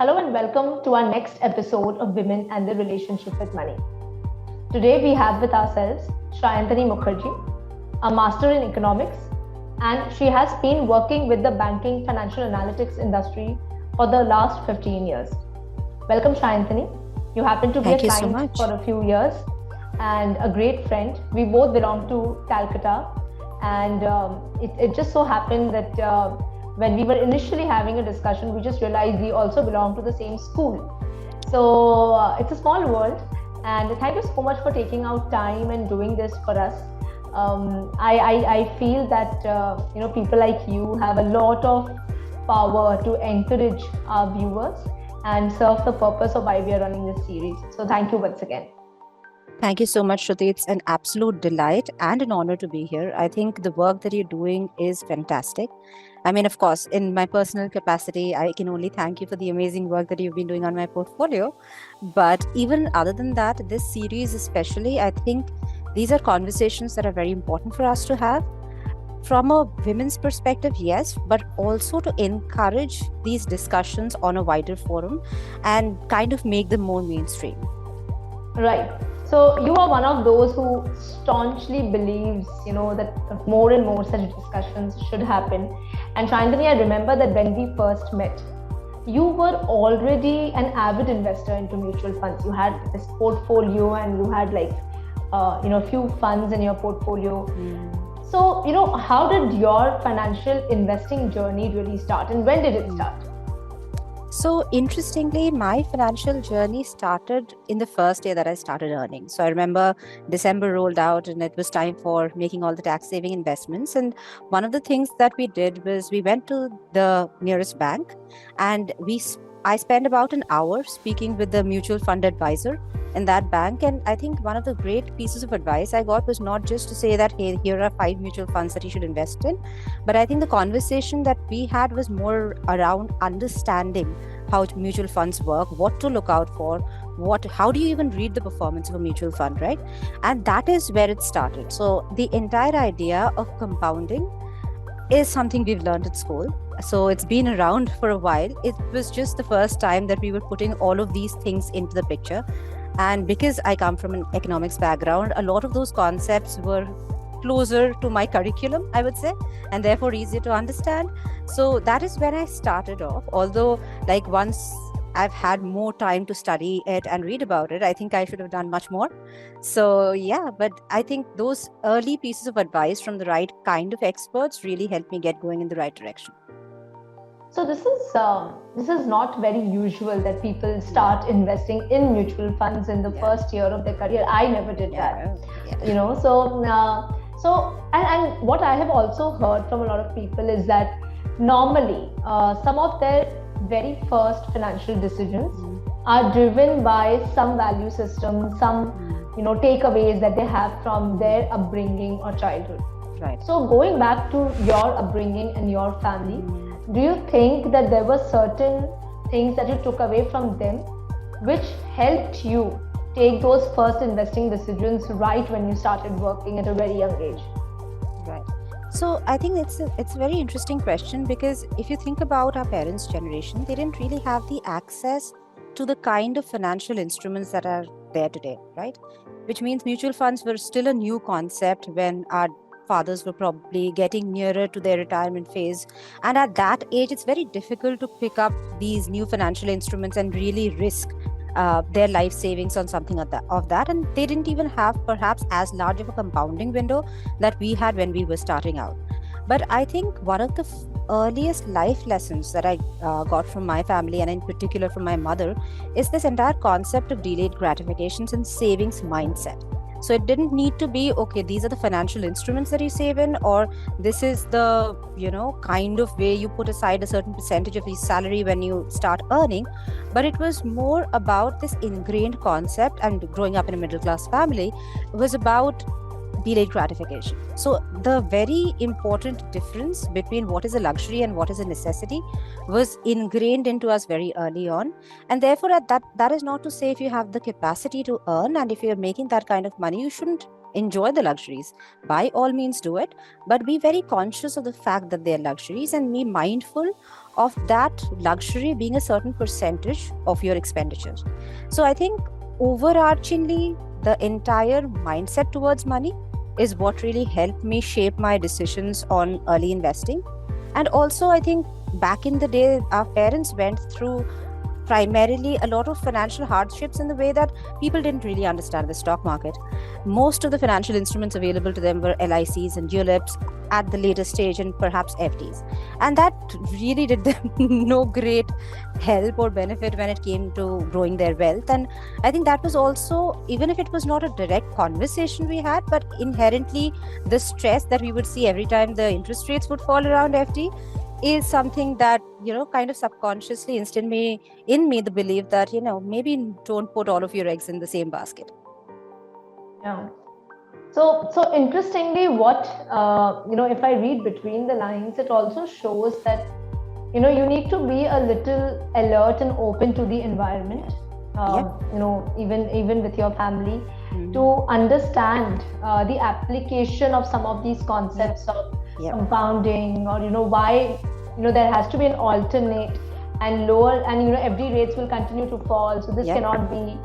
Hello and welcome to our next episode of Women and the Relationship with Money. Today we have with ourselves Shrayantani Mukherjee, a master in economics, and she has been working with the banking financial analytics industry for the last 15 years. Welcome, Shrayantani. You happen to be Thank a you so client much. for a few years and a great friend. We both belong to Calcutta, and it just so happened that when we were initially having a discussion, we just realized we also belong to the same school. So it's a small world, and thank you so much for taking out time and doing this for us. I feel that people like you have a lot of power to encourage our viewers and serve the purpose of why we are running this series. So thank you once again. Thank you so much, Shruti. It's an absolute delight and an honor to be here. I think the work that you're doing is fantastic. I mean, of course, in my personal capacity, I can only thank you for the amazing work that you've been doing on my portfolio. But even other than that, this series especially, I think these are conversations that are very important for us to have. From a women's perspective, yes, but also to encourage these discussions on a wider forum and kind of make them more mainstream. Right. So you are one of those who staunchly believes, that more and more such discussions should happen. And Shandini, I remember that when we first met, you were already an avid investor into mutual funds. You had this portfolio, and you had a few funds in your portfolio. So, how did your financial investing journey really start, and when did it start? So interestingly, my financial journey started in the first day that I started earning. So I remember December rolled out and it was time for making all the tax saving investments. And one of the things that we did was we went to the nearest bank and I spent about an hour speaking with the mutual fund advisor in that bank. And I think one of the great pieces of advice I got was not just to say that, hey, here are 5 mutual funds that you should invest in. But I think the conversation that we had was more around understanding how mutual funds work, what to look out for, how do you even read the performance of a mutual fund, right? And that is where it started. So the entire idea of compounding is something we've learned at school. So it's been around for a while. It was just the first time that we were putting all of these things into the picture. And because I come from an economics background, a lot of those concepts were closer to my curriculum, I would say, and therefore easier to understand. So that is when I started off. Although, once I've had more time to study it and read about it, I think I should have done much more. So yeah, but I think those early pieces of advice from the right kind of experts really helped me get going in the right direction. So this is not very usual that people start investing in mutual funds in the first year of their career. I never did that. And what I have also heard from a lot of people is that normally some of their very first financial decisions are driven by some value system, some takeaways that they have from their upbringing or childhood. Right. So going back to your upbringing and your family, do you think that there were certain things that you took away from them which helped you take those first investing decisions right when you started working at a very young age? Right. So I think it's a very interesting question, because if you think about our parents' generation, they didn't really have the access to the kind of financial instruments that are there today, right? Which means mutual funds were still a new concept when our fathers were probably getting nearer to their retirement phase. And at that age, it's very difficult to pick up these new financial instruments and really risk their life savings on something of that. And they didn't even have perhaps as large of a compounding window that we had when we were starting out. But I think one of the earliest life lessons that I got from my family, and in particular from my mother, is this entire concept of delayed gratifications and savings mindset. So it didn't need to be, okay, these are the financial instruments that you save in, or this is the, kind of way you put aside a certain percentage of your salary when you start earning. But it was more about this ingrained concept, and growing up in a middle class family was about delayed gratification. So the very important difference between what is a luxury and what is a necessity was ingrained into us very early on. And therefore, that is not to say if you have the capacity to earn and if you're making that kind of money, you shouldn't enjoy the luxuries. By all means, do it, but be very conscious of the fact that they're luxuries and be mindful of that luxury being a certain percentage of your expenditures. So I think overarchingly, the entire mindset towards money is what really helped me shape my decisions on early investing. And also, I think back in the day, our parents went through primarily a lot of financial hardships in the way that people didn't really understand the stock market. Most of the financial instruments available to them were LICs and ULIPs at the later stage, and perhaps FDs. And that really did them no great help or benefit when it came to growing their wealth. And I think that was also, even if it was not a direct conversation we had, but inherently the stress that we would see every time the interest rates would fall around FD is something that, kind of subconsciously instilled in me the belief that, maybe don't put all of your eggs in the same basket. Yeah. So interestingly, what, if I read between the lines, it also shows that, you need to be a little alert and open to the environment, even with your family, to understand the application of some of these concepts of compounding, or, why, there has to be an alternate and lower, and, every rates will continue to fall. So this cannot be,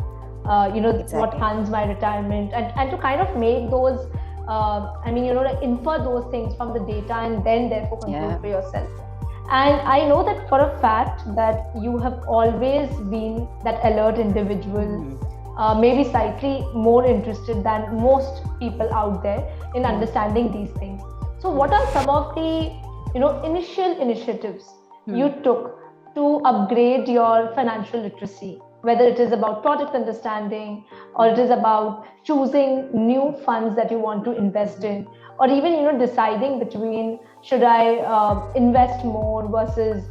exactly what funds my retirement, and to kind of make those, infer those things from the data and then therefore conclude for yourself. And I know that for a fact that you have always been that alert individual, maybe slightly more interested than most people out there in understanding these things. So what are some of the, initial initiatives you took to upgrade your financial literacy, whether it is about product understanding, or it is about choosing new funds that you want to invest in, or even, deciding between should I invest more versus,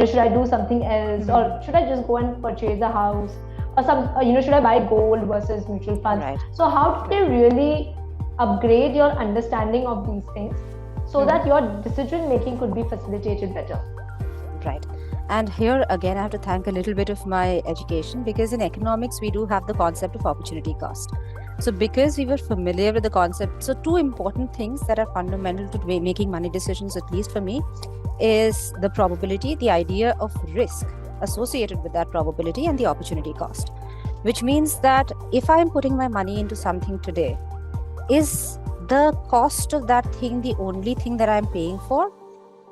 should I do something else, or should I just go and purchase a house, or should I buy gold versus mutual funds? Right. So how did you really upgrade your understanding of these things so that your decision making could be facilitated better? Right. And here again, I have to thank a little bit of my education, because in economics, we do have the concept of opportunity cost. So because we were familiar with the concept, so two important things that are fundamental to making money decisions, at least for me, is the probability, the idea of risk associated with that probability, and the opportunity cost, which means that if I'm putting my money into something today, is the cost of that thing the only thing that I'm paying for?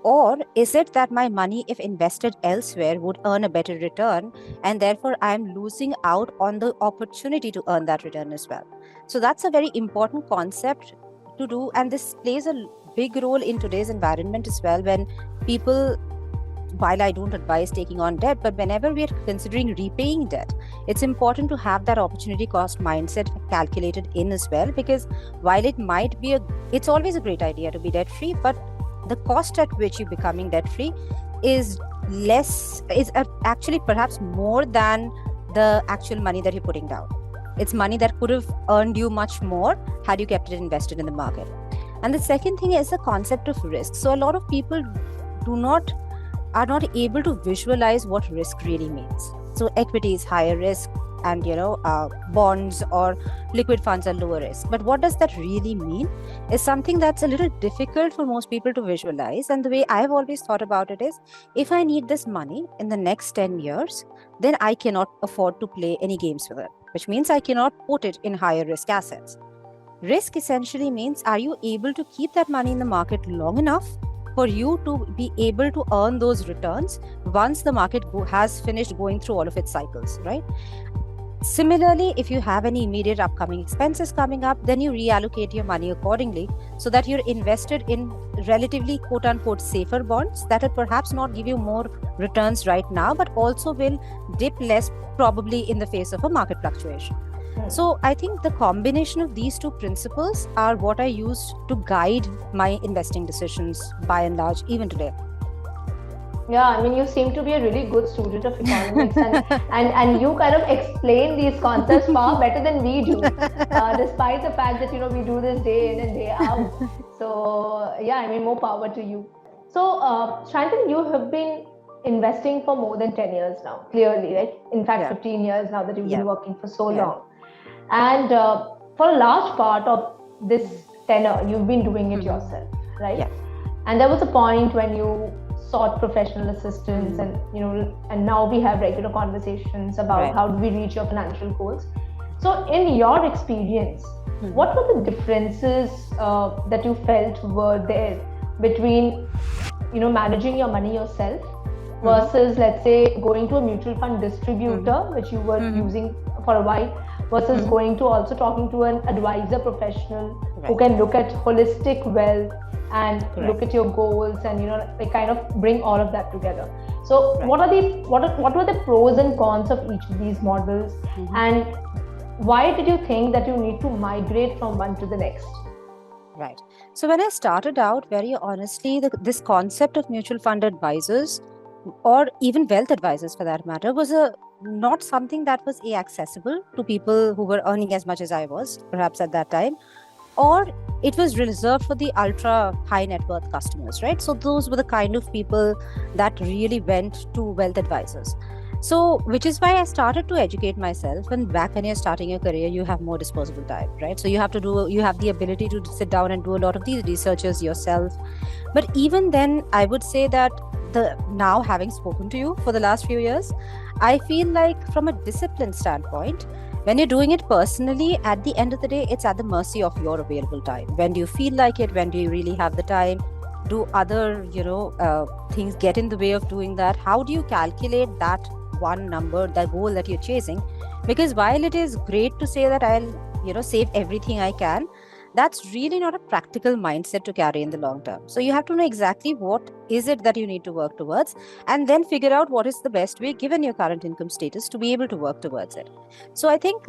Or is it that my money, if invested elsewhere, would earn a better return, and therefore I'm losing out on the opportunity to earn that return as well? So that's a very important concept to do, and this plays a big role in today's environment as well, when people, while I don't advise taking on debt, but whenever we are considering repaying debt, it's important to have that opportunity cost mindset calculated in as well, because while it's always a great idea to be debt free, but the cost at which you're becoming debt free is actually perhaps more than the actual money that you're putting down. It's money that could have earned you much more had you kept it invested in the market. And the second thing is the concept of risk. So a lot of people are not able to visualize what risk really means. So equity is higher risk, and bonds or liquid funds are lower risk. But what does that really mean is something that's a little difficult for most people to visualize. And the way I've always thought about it is, if I need this money in the next 10 years, then I cannot afford to play any games with it, which means I cannot put it in higher risk assets. Risk essentially means, are you able to keep that money in the market long enough for you to be able to earn those returns once the market has finished going through all of its cycles, right? Similarly, if you have any immediate upcoming expenses coming up, then you reallocate your money accordingly so that you're invested in relatively quote-unquote safer bonds that will perhaps not give you more returns right now, but also will dip less probably in the face of a market fluctuation. So I think the combination of these two principles are what I use to guide my investing decisions by and large, even today. Yeah, you seem to be a really good student of economics, and you kind of explain these concepts far better than we do, despite the fact that we do this day in and day out. So yeah, more power to you. So Shantanu, you have been investing for more than 10 years now, clearly, right? In fact, 15 years now that you've been working for so long. And for a large part of this tenor, you've been doing it yourself, right? Yeah. And there was a point when you sought professional assistance, and and now we have regular conversations about how do we reach your financial goals. So in your experience, what were the differences that you felt were there between managing your money yourself versus, let's say, going to a mutual fund distributor, which you were using for a while, versus going to also talking to an advisor professional who can look at holistic wealth and look at your goals and like kind of bring all of that together. So what were the pros and cons of each of these models, and why did you think that you need to migrate from one to the next? Right. So when I started out, very honestly, this concept of mutual fund advisors, or even wealth advisors for that matter, was not something that was accessible to people who were earning as much as I was, perhaps at that time, or it was reserved for the ultra high net worth customers, right? So those were the kind of people that really went to wealth advisors. So, which is why I started to educate myself. And back when you're starting your career, you have more disposable time, right? So you have the ability to sit down and do a lot of these researches yourself. But even then, I would say that now having spoken to you for the last few years, I feel like from a discipline standpoint, when you're doing it personally, at the end of the day, it's at the mercy of your available time. When do you feel like it? When do you really have the time? Do other, things get in the way of doing that? How do you calculate that one number, that goal that you're chasing? Because while it is great to say that I'll, save everything I can, that's really not a practical mindset to carry in the long term. So you have to know exactly what is it that you need to work towards, and then figure out what is the best way, given your current income status, to be able to work towards it. So I think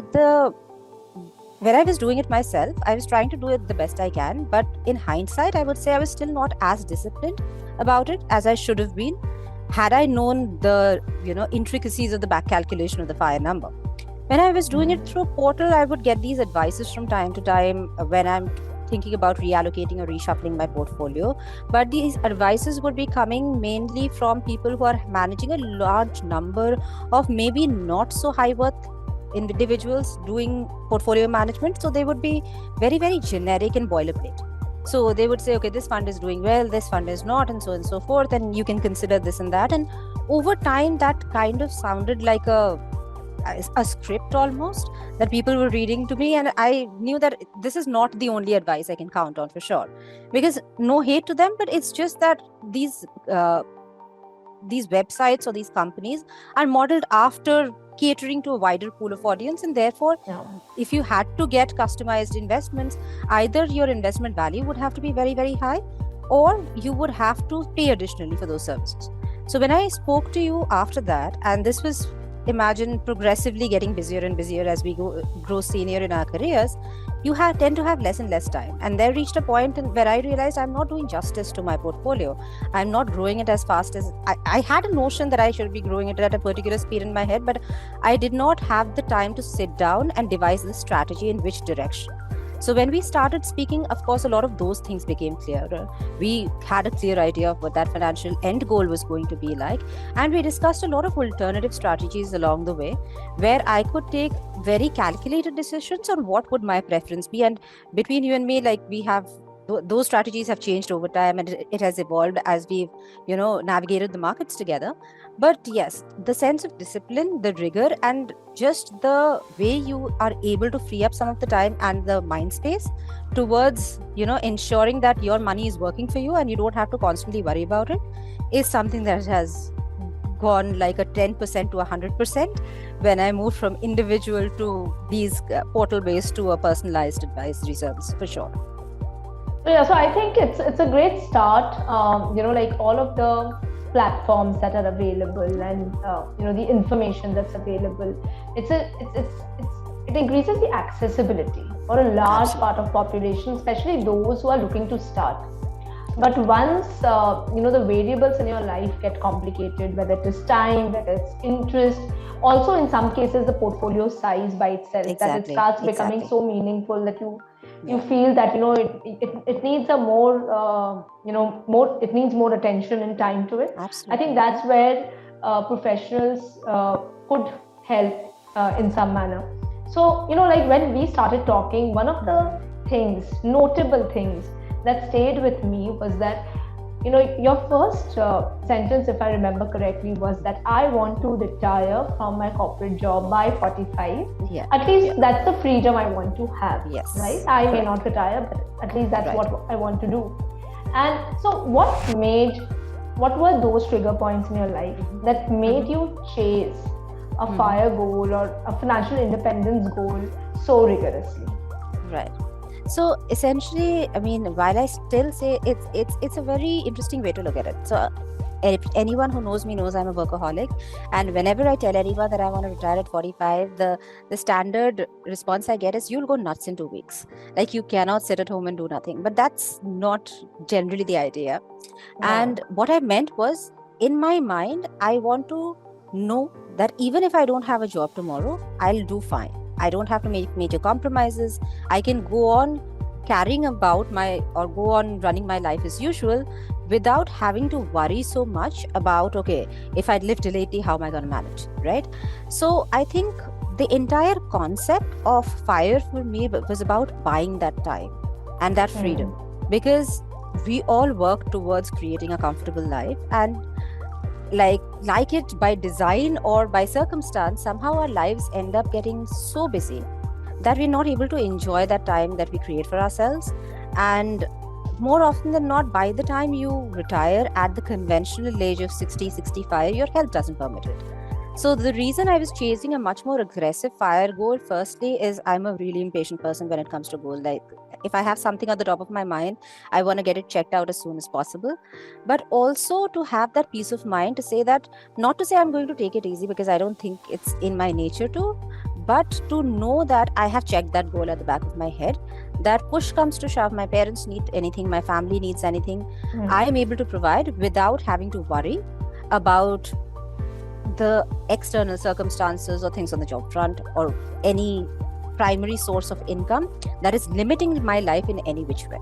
when I was doing it myself, I was trying to do it the best I can. But in hindsight, I would say I was still not as disciplined about it as I should have been, had I known the intricacies of the back calculation of the FIRE number. When I was doing it through a portal, I would get these advices from time to time when I'm thinking about reallocating or reshuffling my portfolio. But these advices would be coming mainly from people who are managing a large number of maybe not so high worth individuals doing portfolio management. So they would be very, very generic and boilerplate. So they would say, okay, this fund is doing well, this fund is not, and so on and so forth, and you can consider this and that. And over time, that kind of sounded like a script almost that people were reading to me, and I knew that this is not the only advice I can count on for sure. Because no hate to them, but it's just that these websites or these companies are modeled after catering to a wider pool of audience, and therefore if you had to get customized investments, either your investment value would have to be very, very high, or you would have to pay additionally for those services. So when I spoke to you after that, and this was, imagine, progressively getting busier and busier as we grow senior in our careers, you tend to have less and less time. And there reached a point where I realized I'm not doing justice to my portfolio. I'm not growing it as fast as I had a notion that I should be growing it at a particular speed in my head, but I did not have the time to sit down and devise the strategy in which direction. So when we started speaking, of course, a lot of those things became clearer. We had a clear idea of what that financial end goal was going to be like. And we discussed a lot of alternative strategies along the way, where I could take very calculated decisions on what would my preference be. And between you and me, like, we have those strategies have changed over time, and it has evolved as we've navigated the markets together. But yes, the sense of discipline, the rigor, and just the way you are able to free up some of the time and the mind space towards ensuring that your money is working for you and you don't have to constantly worry about it, is something that has gone like a 10% to 100% when I moved from individual to these portal based to a personalized advisory service, for sure. So I think it's a great start. Like all of the platforms that are available, and the information that's available, it increases the accessibility for a large part of population, especially those who are looking to start. But once the variables in your life get complicated, whether it is time, whether it's interest, also in some cases the portfolio size by itself, that it starts becoming so meaningful that you feel that it needs a more it needs more attention and time to it. Absolutely. I think that's where professionals could help in some manner. So like when we started talking, one of the things, notable things that stayed with me was that, your first sentence, if I remember correctly, was that I want to retire from my corporate job by 45. Yeah. At least that's the freedom I want to have. Yes. Right? I may not retire, but at least that's what I want to do. And so what were those trigger points in your life that made you chase a FIRE goal or a financial independence goal so rigorously? Right. So essentially, I mean, while I still say it's a very interesting way to look at it. So if anyone who knows me knows I'm a workaholic, and whenever I tell anyone that I want to retire at 45, the standard response I get is, you'll go nuts in 2 weeks. Like, you cannot sit at home and do nothing. But that's not generally the idea. Yeah. And what I meant was, in my mind, I want to know that even if I don't have a job tomorrow, I'll do fine. I don't have to make major compromises. I can go on carrying about go on running my life as usual without having to worry so much about, okay, if I live till 80, how am I going to manage, right? So I think the entire concept of FIRE for me was about buying that time and that freedom, because we all work towards creating a comfortable life, and like it by design or by circumstance, somehow our lives end up getting so busy that we're not able to enjoy that time that we create for ourselves. And more often than not, by the time you retire at the conventional age of 60, 65, your health doesn't permit it. So the reason I was chasing a much more aggressive FIRE goal, firstly, is I'm a really impatient person when it comes to goal. Like, if I have something at the top of my mind, I want to get it checked out as soon as possible. But also to have that peace of mind to say that, not to say I'm going to take it easy, because I don't think it's in my nature to, but to know that I have checked that goal at the back of my head, that push comes to shove, my parents need anything, my family needs anything, I am able to provide without having to worry about the external circumstances or things on the job front or any primary source of income that is limiting my life in any which way.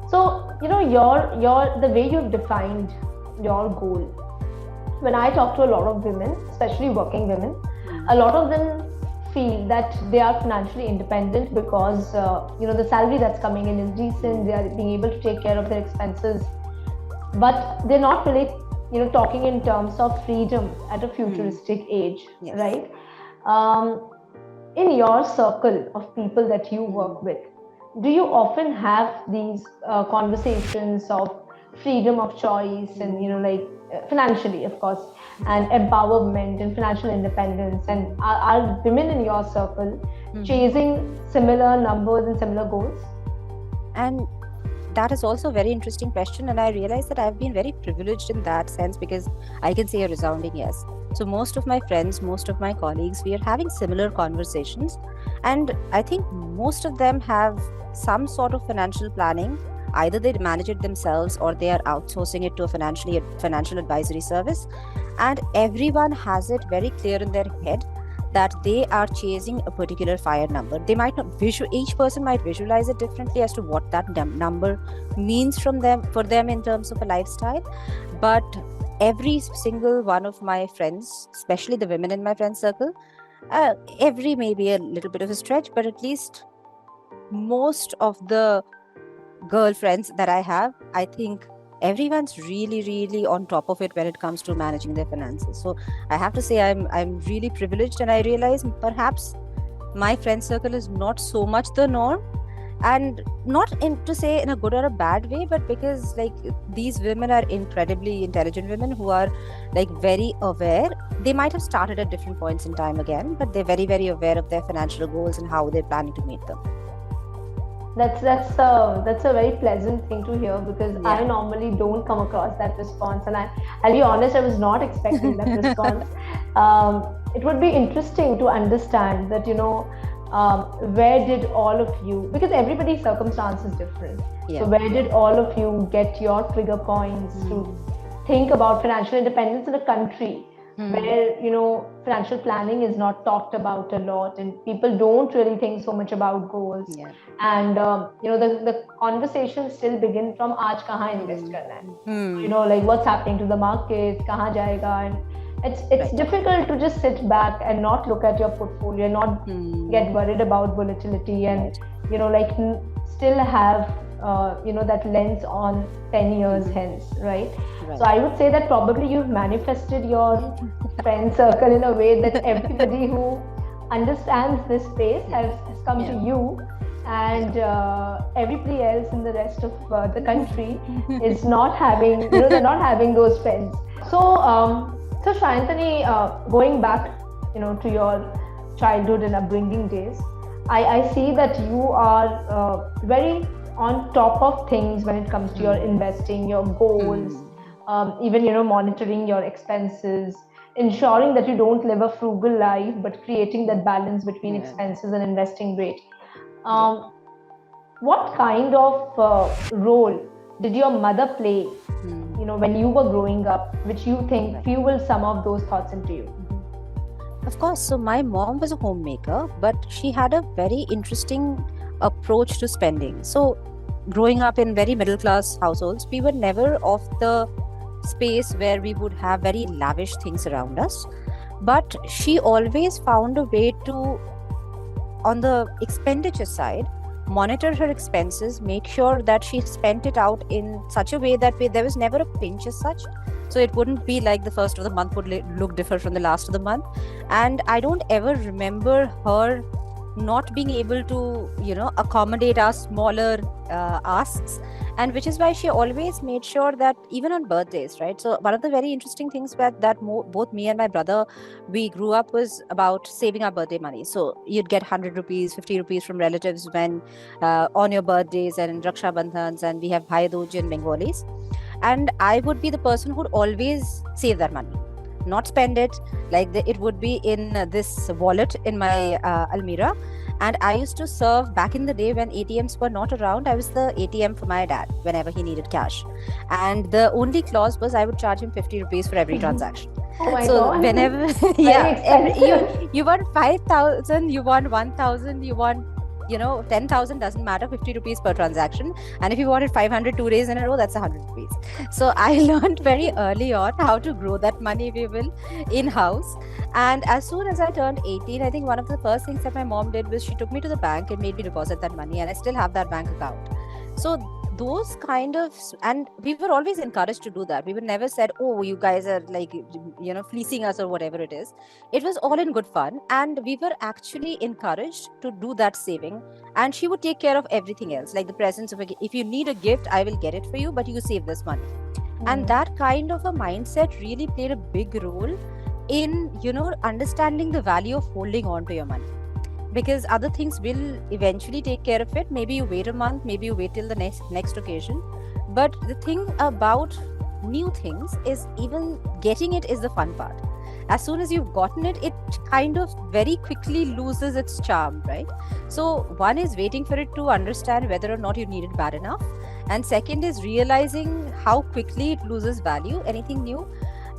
So, your the way you've defined your goal, when I talk to a lot of women, especially working women, a lot of them feel that they are financially independent because the salary that's coming in is decent, they are being able to take care of their expenses, but they're not really talking in terms of freedom at a futuristic age. Yes. Right? In your circle of people that you work with, do you often have these conversations of freedom of choice and financially, of course, and empowerment and financial independence, and are women in your circle chasing similar numbers and similar goals? And that is also a very interesting question, and I realize that I've been very privileged in that sense, because I can say a resounding yes. So most of my friends, most of my colleagues, we are having similar conversations, and I think most of them have some sort of financial planning. Either they manage it themselves or they are outsourcing it to a financial advisory service, and everyone has it very clear in their head that they are chasing a particular FIRE number. They might not each person might visualize it differently as to what that number means for them in terms of a lifestyle. But every single one of my friends, especially the women in my friend circle, every maybe a little bit of a stretch, but at least most of the girlfriends that I have, I think everyone's really, really on top of it when it comes to managing their finances. So I have to say I'm really privileged, and I realize perhaps my friend circle is not so much the norm, and not to say in a good or a bad way, but because these women are incredibly intelligent women who are very aware. They might have started at different points in time again, but they're very, very aware of their financial goals and how they're planning to meet them. That's a very pleasant thing to hear, because I normally don't come across that response, and I'll be honest, I was not expecting that response. It would be interesting to understand that where did all of you, because everybody's circumstance is different, so where did all of you get your trigger points to think about financial independence in a country where financial planning is not talked about a lot, and people don't really think so much about goals, and the conversations still begin from aaj kahan invest karna hai, what's happening to the market, kahan jayega, and it's Right. difficult to just sit back and not look at your portfolio, not get worried about volatility, and Right. like still have that lens on 10 years hence, right? Right. So I would say that probably you've manifested your friend circle in a way that everybody who understands this space has come to you, and everybody else in the rest of the country is not having, they're not having those friends. So Shayantani, going back, to your childhood and upbringing days, I see that you are very on top of things when it comes to your investing, your goals, even monitoring your expenses, ensuring that you don't live a frugal life, but creating that balance between expenses and investing great. What kind of role did your mother play, when you were growing up, which you think fueled some of those thoughts into you? Of course. So my mom was a homemaker, but she had a very interesting approach to spending. So growing up in very middle class households, we were never of the space where we would have very lavish things around us. But she always found a way to, on the expenditure side, monitor her expenses, make sure that she spent it out in such a way that there was never a pinch as such. So it wouldn't be like the first of the month would look different from the last of the month. And I don't ever remember her not being able to, accommodate our smaller asks. And which is why she always made sure that even on birthdays, right? So one of the very interesting things that both me and my brother, we grew up was about saving our birthday money. So you'd get 100 rupees, 50 rupees from relatives when on your birthdays and in Raksha Bandhans, and we have Bhai Dooj in Bengalis. And I would be the person who'd always save that money, not spend it. It would be in this wallet in my Almira. And I used to serve back in the day when ATMs were not around. I was the ATM for my dad whenever he needed cash. And the only clause was I would charge him 50 rupees for every transaction. Oh my So God. whenever, you want 5,000, you want 1,000, you want 10,000, doesn't matter, 50 rupees per transaction. And if you wanted 500 2 days in a row, that's 100 rupees. So I learned very early on how to grow that money, if you will, in-house. And as soon as I turned 18, I think one of the first things that my mom did was she took me to the bank and made me deposit that money, and I still have that bank account. So those kind of, and we were always encouraged to do that. We were never said, oh, you guys are fleecing us or whatever it is. It was all in good fun, and we were actually encouraged to do that saving. And she would take care of everything else, like the presents. If you need a gift, I will get it for you, but you save this money. And that kind of a mindset really played a big role in understanding the value of holding on to your money, because other things will eventually take care of it. Maybe you wait a month, maybe you wait till the next occasion. But the thing about new things is even getting it is the fun part. As soon as you've gotten it, it kind of very quickly loses its charm, right? So one is waiting for it to understand whether or not you need it bad enough, and second is realizing how quickly it loses value. Anything new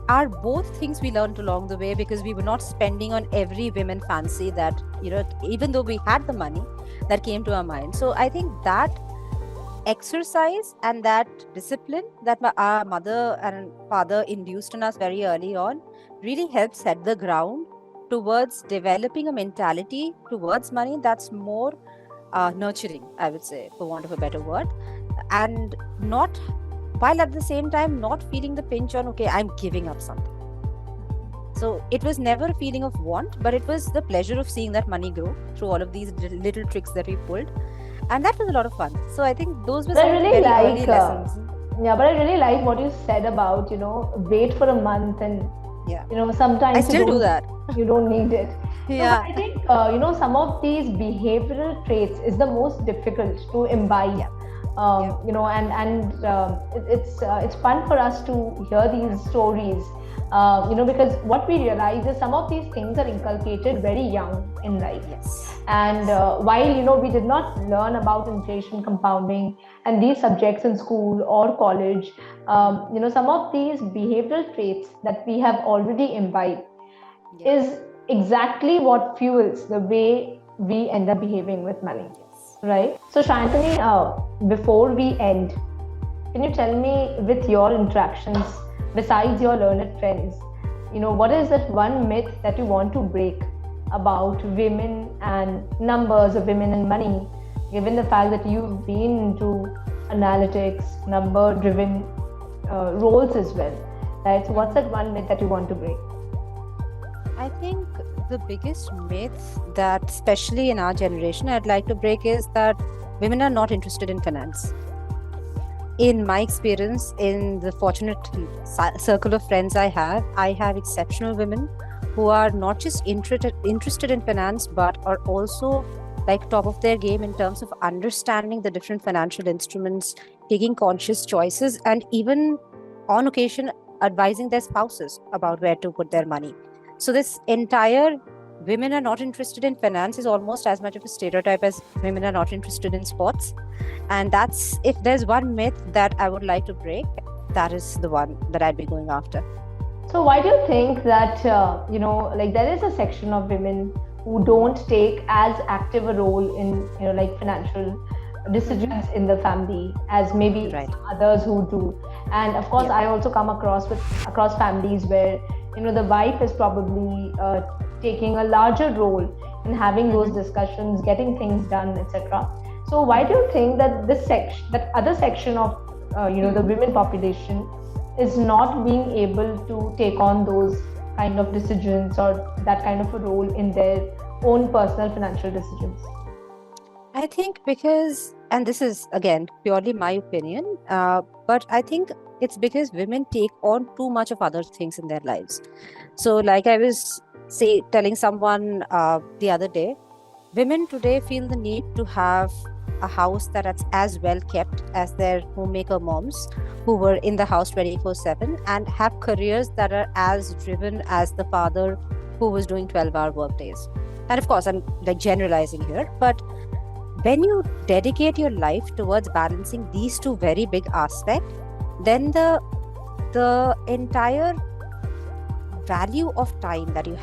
are both things we learned along the way, because we were not spending on every women fancy that, even though we had the money that came to our mind. So I think that exercise and that discipline that our mother and father induced in us very early on really helped set the ground towards developing a mentality towards money that's more nurturing, I would say, for want of a better word, and not, while at the same time not feeling the pinch on, okay, I'm giving up something. So it was never a feeling of want, but it was the pleasure of seeing that money grow through all of these little tricks that we pulled. And that was a lot of fun. So I think those were some very early lessons. Yeah, but I really like what you said about, wait for a month and, sometimes I still do that. You don't need it. Yeah. So I think, some of these behavioral traits is the most difficult to imbibe. Yeah. It's fun for us to hear these stories, because what we realize is some of these things are inculcated very young in life. Yes. And while we did not learn about inflation, compounding, and these subjects in school or college, some of these behavioral traits that we have already imbibed is exactly what fuels the way we end up behaving with money. Right. So Shayantani, before we end, can you tell me, with your interactions, besides your learned friends, what is that one myth that you want to break about women and numbers, of women and money, given the fact that you've been into analytics, number-driven roles as well, right? So what's that one myth that you want to break? I think the biggest myth that, especially in our generation, I'd like to break is that women are not interested in finance. In my experience, in the fortunate circle of friends I have exceptional women who are not just interested in finance, but are also like top of their game in terms of understanding the different financial instruments, taking conscious choices, and even on occasion advising their spouses about where to put their money. So this entire women are not interested in finance is almost as much of a stereotype as women are not interested in sports. And that's, if there's one myth that I would like to break, that is the one that I'd be going after. So why do you think that, there is a section of women who don't take as active a role in, like financial decisions in the family as maybe Right. others who do? And of course, Yeah. I also come across families where, the wife is probably taking a larger role in having those discussions, getting things done, etc. So why do you think that that other section of, the women population is not being able to take on those kind of decisions or that kind of a role in their own personal financial decisions? I think because, and this is again purely my opinion, but I think it's because women take on too much of other things in their lives. So, like I was telling someone the other day, women today feel the need to have a house that's as well kept as their homemaker moms who were in the house 24/7, and have careers that are as driven as the father who was doing 12-hour work days. And of course, I'm like generalizing here, but when you dedicate your life towards balancing these two very big aspects, then the entire value of time that you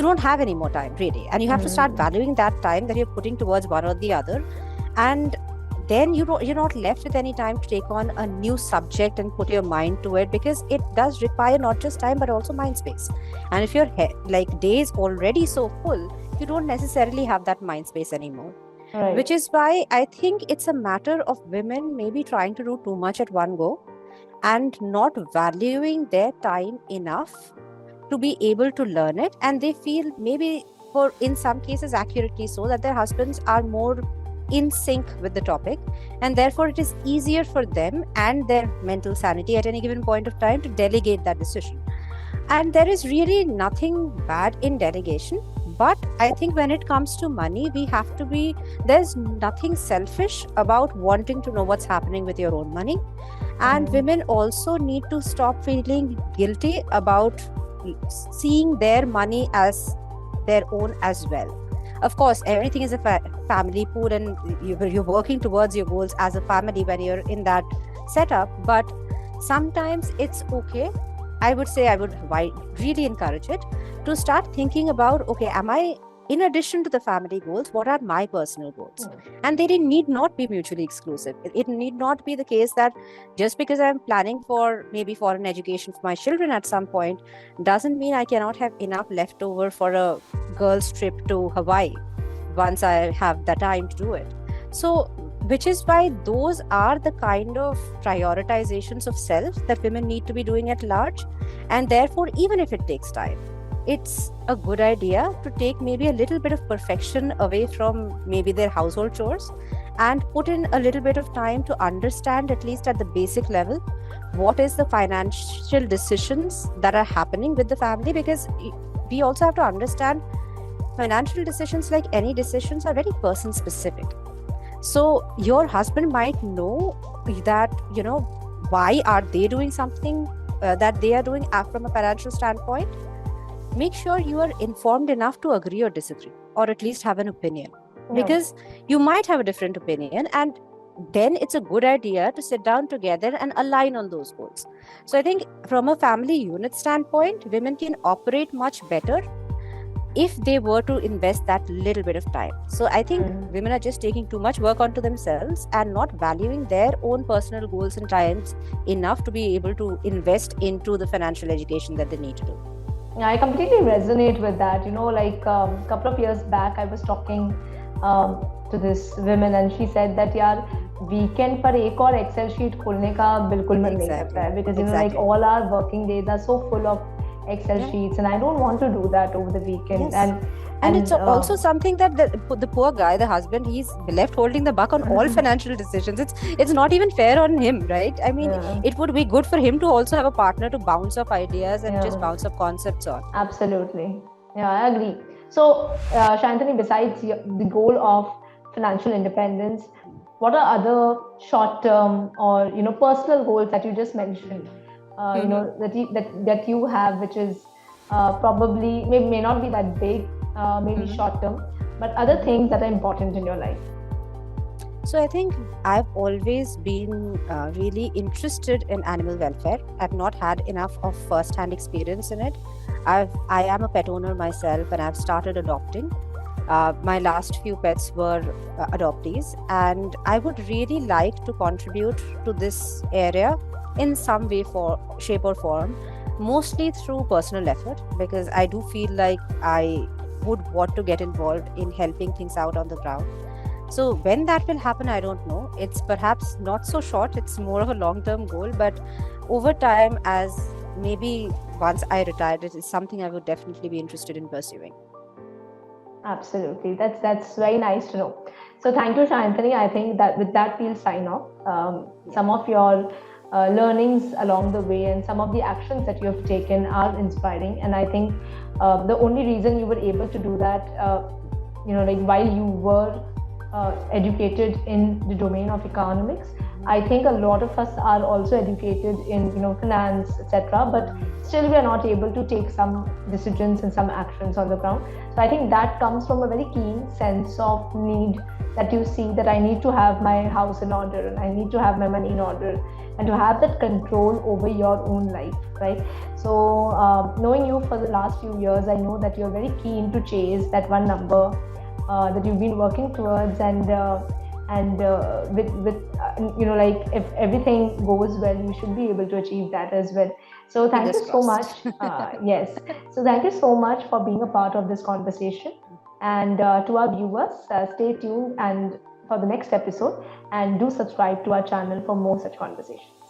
don't have any more time really, and you have to start valuing that time that you're putting towards one or the other, and then you're not left with any time to take on a new subject and put your mind to it, because it does require not just time but also mind space. And if your like day is already so full, you don't necessarily have that mind space anymore. Right. Which is why I think it's a matter of women maybe trying to do too much at one go and not valuing their time enough to be able to learn it. And they feel, maybe in some cases accurately so, that their husbands are more in sync with the topic, and therefore it is easier for them and their mental sanity at any given point of time to delegate that decision. And there is really nothing bad in delegation, but I think when it comes to money, there's nothing selfish about wanting to know what's happening with your own money. And women also need to stop feeling guilty about seeing their money as their own as well. Of course, everything is a family pool, and you're working towards your goals as a family when you're in that setup. But sometimes it's okay. I would really encourage it to start thinking about, okay, am I, in addition to the family goals, what are my personal goals? And they need not be mutually exclusive. It need not be the case that just because I'm planning for maybe foreign education for my children at some point doesn't mean I cannot have enough left over for a girls' trip to Hawaii once I have the time to do it. So, which is why those are the kind of prioritizations of self that women need to be doing at large. And therefore, even if it takes time, it's a good idea to take maybe a little bit of perfection away from maybe their household chores and put in a little bit of time to understand, at least at the basic level, what is the financial decisions that are happening with the family. Because we also have to understand financial decisions, like any decisions, are very person specific. So your husband might know that, why are they doing something that they are doing from a financial standpoint. Make sure you are informed enough to agree or disagree, or at least have an opinion, because you might have a different opinion, and then it's a good idea to sit down together and align on those goals. So I think from a family unit standpoint, women can operate much better if they were to invest that little bit of time. So I think women are just taking too much work onto themselves and not valuing their own personal goals and times enough to be able to invest into the financial education that they need to do. Yeah, I completely resonate with that. Like couple of years back, I was talking to this woman, and she said that यार weekend पर एक और Excel sheet खोलने का बिल्कुल मन नहीं करता Exactly. है, because like Exactly. all our working days are so full of Excel Yeah. sheets, and I don't want to do that over the weekend. Yes. And it's And also something that the poor guy, the husband, he's left holding the buck on all financial decisions. It's not even fair on him, right? I mean, yeah, it would be good for him to also have a partner to bounce off ideas and just yeah, bounce off concepts on. absolutely. Yeah, I agree. So, Shantani, besides the goal of financial independence, what are other short-term or personal goals that you just mentioned? That you have, which is probably may not be that big, maybe short-term, but other things that are important in your life. So I think I've always been really interested in animal welfare. I've not had enough of first-hand experience in it. I am a pet owner myself, and I've started adopting. My last few pets were adoptees, and I would really like to contribute to this area in some way, for shape or form, mostly through personal effort, because I do feel like I would want to get involved in helping things out on the ground. So when that will happen, I don't know. It's perhaps not so short, it's more of a long-term goal, but over time, as maybe once I retired, it is something I would definitely be interested in pursuing. Absolutely. That's very nice to know. So thank you, Shantani. I think that with that we'll sign off. Some of your learnings along the way and some of the actions that you have taken are inspiring. And I think the only reason you were able to do that, like while you were educated in the domain of economics, I think a lot of us are also educated in finance, etc. But still, we are not able to take some decisions and some actions on the ground. So I think that comes from a very keen sense of need that you see that I need to have my house in order and I need to have my money in order and to have that control over your own life, right? So knowing you for the last few years, I know that you're very keen to chase that one number that you've been working towards, and with like if everything goes well, you should be able to achieve that as well. So thank Fingers you so crossed. much. Yes. So thank you so much for being a part of this conversation. And to our viewers, stay tuned and for the next episode, and do subscribe to our channel for more such conversations.